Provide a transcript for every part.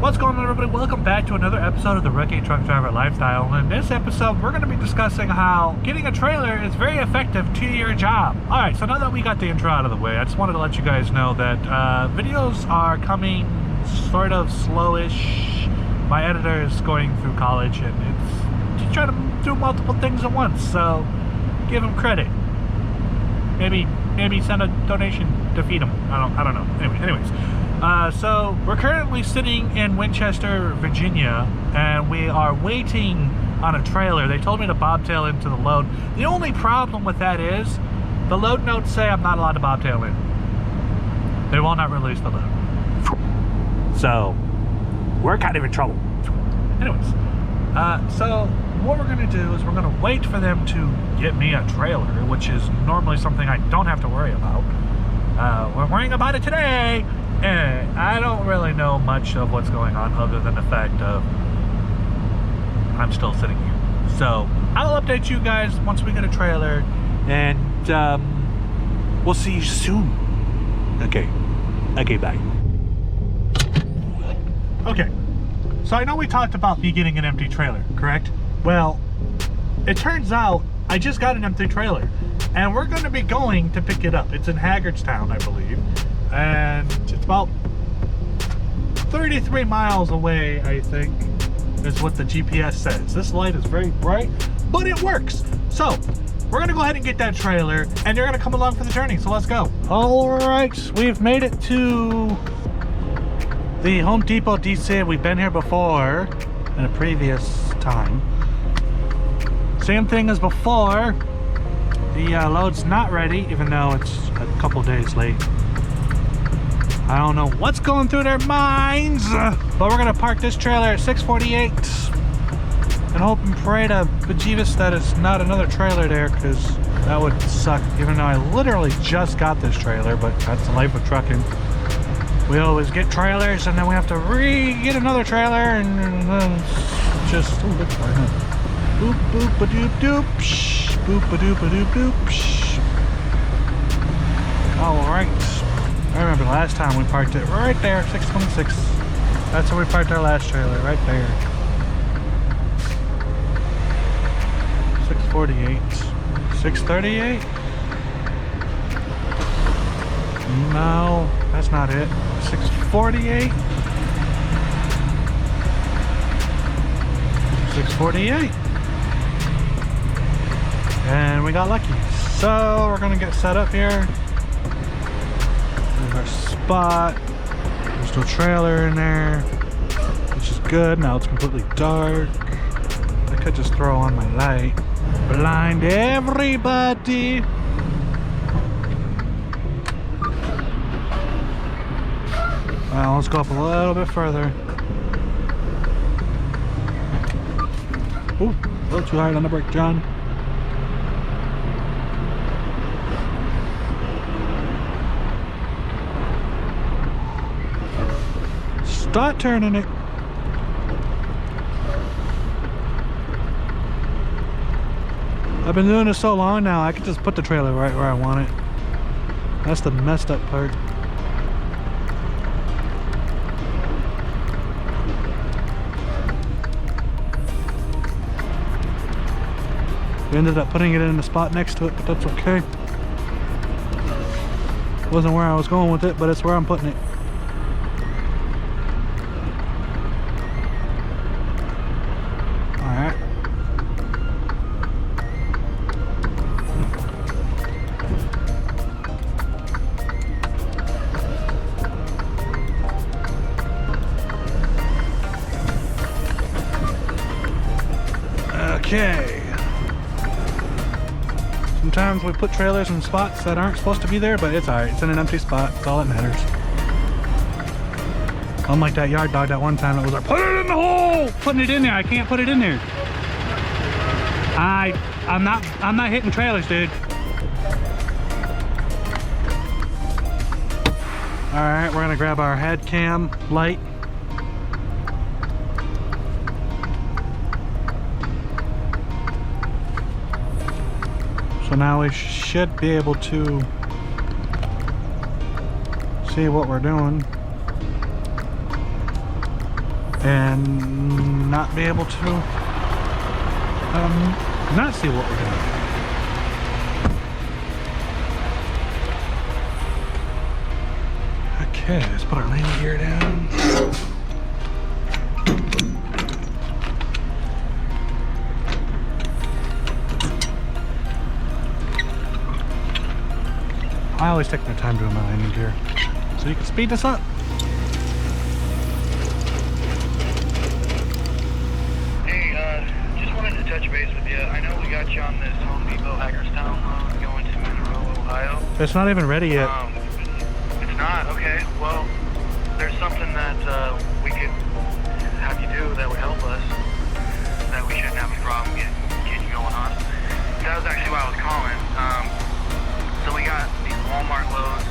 What's going on, everybody? Welcome back to another episode of the Rookie Truck Driver Lifestyle. And in this episode, we're going to be discussing how getting a trailer is very effective to your job. Alright, so now that we got the intro out of the way, I just wanted to let you guys know that videos are coming sort of slowish. My editor is going through college and he's trying to do multiple things at once, so give him credit. Maybe send a donation to feed him. I don't know. Anyways. So we're currently sitting in Winchester, Virginia, and we are waiting on a trailer. They told me to bobtail into the load. The only problem with that is the load notes say I'm not allowed to bobtail in. They will not release the load. So we're kind of in trouble. Anyways, so what we're going to do is we're going to wait for them to get me a trailer, which is normally something I don't have to worry about. We're worrying about it today. And I don't really know much of what's going on other than the fact of I'm still sitting here. So I'll update you guys once we get a trailer, and we'll see you soon. Okay, bye. Okay, so I know we talked about me getting an empty trailer, correct? Well, it turns out I just got an empty trailer, and we're going to be going to pick it up. It's in Haggardstown, I believe. And it's about 33 miles away, I think, is what the GPS says. This light is very bright, but it works. So we're gonna go ahead and get that trailer, and you're gonna come along for the journey, so let's go. All right, we've made it to the Home Depot DC. We've been here before in a previous time. Same thing as before. The load's not ready, even though it's a couple days late. I don't know what's going through their minds, but we're gonna park this trailer at 648 and hope and pray to bejeebus that it's not another trailer there, because that would suck, even though I literally just got this trailer. But that's the life of trucking. We always get trailers and then we have to get another trailer, and then it's just boop boop a doop doop boop a doop a doop doop. All right. I remember the last time we parked it right there, 626. That's where we parked our last trailer, right there. 648. 638? No, that's not it. 648? 648. And we got lucky. So we're gonna get set up here. Our spot. There's no trailer in there, which is good. Now it's completely dark. I could just throw on my light, blind everybody. Well, let's go up a little bit further. Ooh, a little too hard on the brake, John. Start turning it. I've been doing this so long now, I can just put the trailer right where I want it. That's the messed up part. We ended up putting it in the spot next to it, but that's okay. Wasn't where I was going with it, but it's where I'm putting it. Okay. Sometimes we put trailers in spots that aren't supposed to be there, but it's alright. It's in an empty spot. That's all that matters. Unlike that yard dog that one time that was like, put it in the hole! Putting it in there. I can't put it in there. I'm not hitting trailers, dude. Alright, we're gonna grab our head cam light. So now we should be able to see what we're doing. and not be able to not see what we're doing. Okay, let's put our landing gear down. I always take my time doing my landing gear, so you can speed this up. Hey, just wanted to touch base with you. I know we got you on this Home Depot Hagerstown load going to Monroe, Ohio. It's not even ready yet. It's not? Okay, well, there's something that we could have you do that would help us, that we shouldn't have a problem getting going on. That was actually why I was calling. So we got these Walmart loads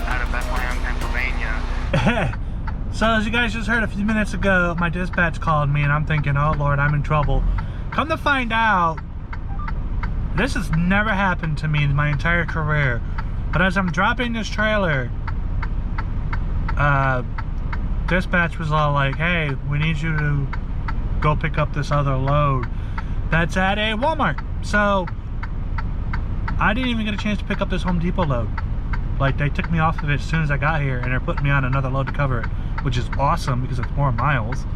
out of Bethlehem, Pennsylvania. So as you guys just heard a few minutes ago, my dispatch called me and I'm thinking, oh Lord, I'm in trouble. Come to find out, this has never happened to me in my entire career. But as I'm dropping this trailer, dispatch was all like, hey, we need you to go pick up this other load that's at a Walmart. So I didn't even get a chance to pick up this Home Depot load. Like, they took me off of it as soon as I got here and they're putting me on another load to cover it, which is awesome because it's more miles.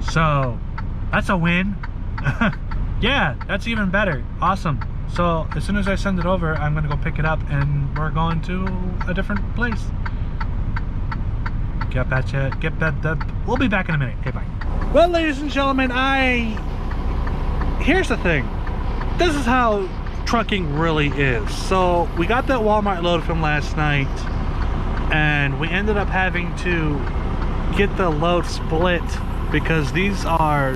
So that's a win. Yeah, that's even better. Awesome. So as soon as I send it over, I'm gonna go pick it up and we're going to a different place. We'll be back in a minute. Okay, bye. Well, ladies and gentlemen, here's the thing. This is how trucking really is. So we got that Walmart load from last night and we ended up having to get the load split because these are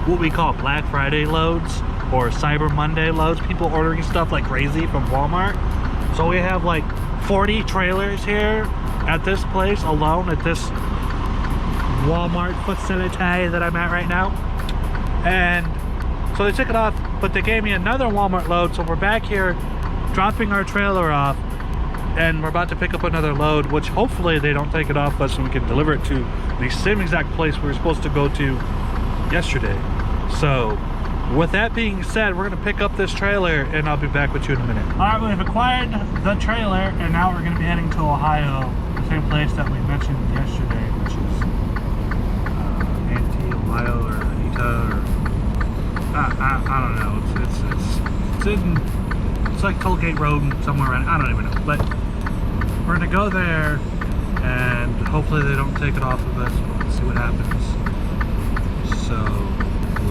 what we call Black Friday loads or Cyber Monday loads. People ordering stuff like crazy from Walmart. So we have like 40 trailers here at this place alone, at this Walmart facility that I'm at right now. And so they took it off, but they gave me another Walmart load, so we're back here dropping our trailer off and we're about to pick up another load, which hopefully they don't take it off us and we can deliver it to the same exact place we were supposed to go to yesterday. So with that being said, we're gonna pick up this trailer and I'll be back with you in a minute. All right, we've acquired the trailer and now we're gonna be heading to Ohio, the same place that we mentioned yesterday, which is Ohio or Anita or I don't know. It's like Tollgate Road somewhere around. I don't even know. But we're gonna go there and hopefully they don't take it off of us. We'll see what happens. So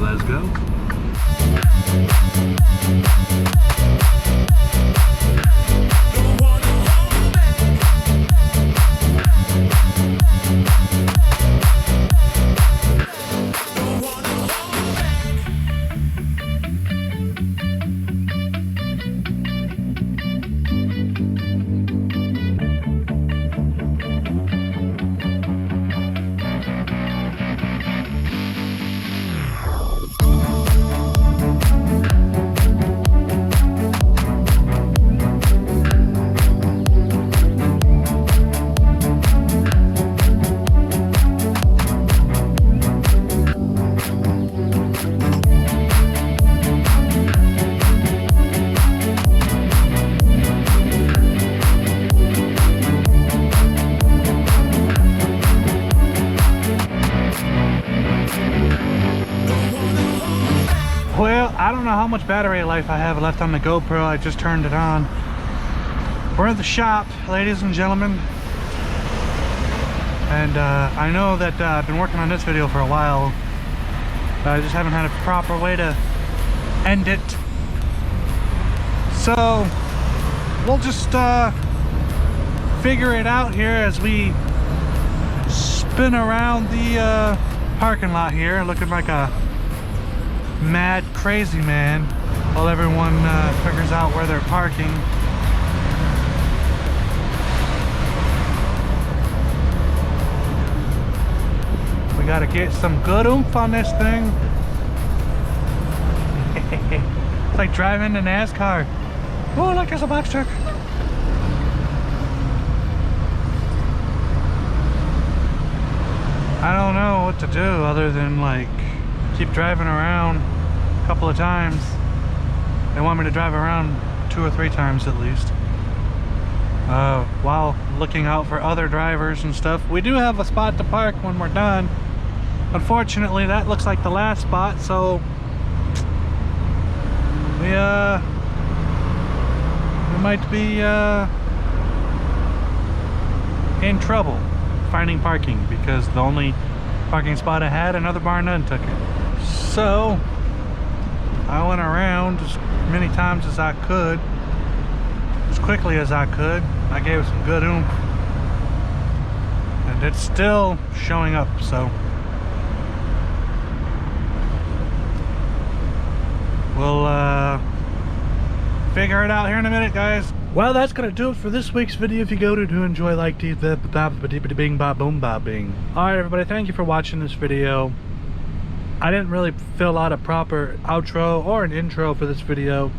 let's go. Well, I don't know how much battery life I have left on the GoPro. I just turned it on. We're at the shop, ladies and gentlemen. And I know that I've been working on this video for a while, but I just haven't had a proper way to end it. So we'll just figure it out here as we spin around the parking lot here, looking like a mad crazy man while everyone figures out where they're parking. We gotta get some good oomph on this thing. It's like driving a NASCAR. Oh, look, there's a box truck. I don't know what to do other than like keep driving around a couple of times. They want me to drive around 2 or 3 times at least, while looking out for other drivers and stuff. We do have a spot to park when we're done. Unfortunately, that looks like the last spot, so we might be in trouble finding parking, because the only parking spot I had, another BARNUNN took it. So I went around as many times as I could, as quickly as I could. I gave it some good oomph, and it's still showing up, so we'll figure it out here in a minute, guys. Well, that's gonna do it for this week's video. If you go to enjoy, like, bing ba boom ba bing. Alright everybody, thank you for watching this video. I didn't really fill out a proper outro or an intro for this video.